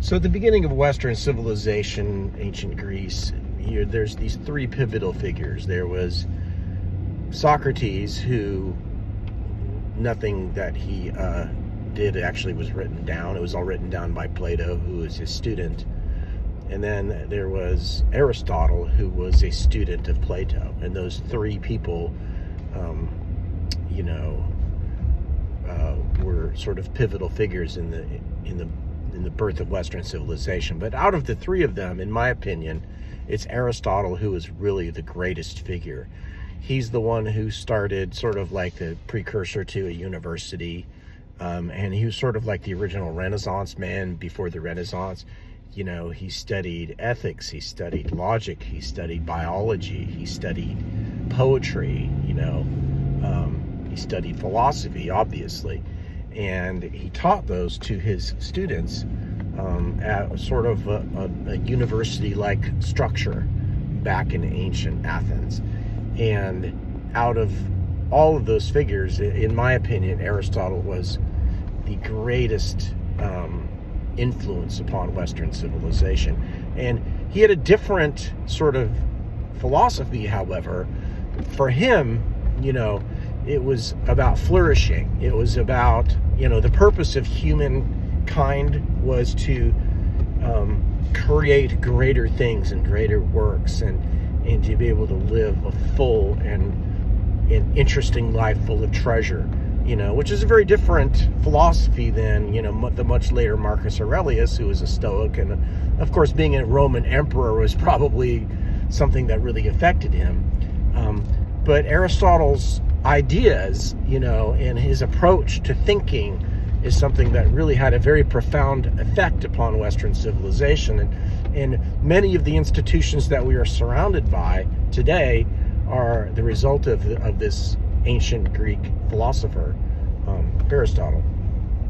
So at the beginning of Western civilization, ancient Greece, there's these three pivotal figures. There was Socrates, who nothing that he did actually was written down. It was all written down by Plato, who was his student. And then there was Aristotle, who was a student of Plato. And those three people, were sort of pivotal figures in the birth of Western civilization. But out of the three of them, in my opinion, it's Aristotle who is really the greatest figure. He's the one who started sort of like the precursor to a university, and he was sort of like the original Renaissance man before the Renaissance. He studied ethics, he studied logic, he studied biology, he studied poetry, he studied philosophy, obviously. And he taught those to his students at sort of a university-like structure back in ancient Athens. And out of all of those figures, in my opinion, Aristotle was the greatest influence upon Western civilization. And he had a different sort of philosophy, however. For him, it was about flourishing. It was about, the purpose of humankind was to create greater things and greater works, and to be able to live a full and interesting life full of treasure, which is a very different philosophy than, the much later Marcus Aurelius, who was a Stoic. And of course, being a Roman emperor was probably something that really affected him. But Aristotle's ideas, and his approach to thinking is something that really had a very profound effect upon Western civilization. And many of the institutions that we are surrounded by today are the result of this ancient Greek philosopher, Aristotle.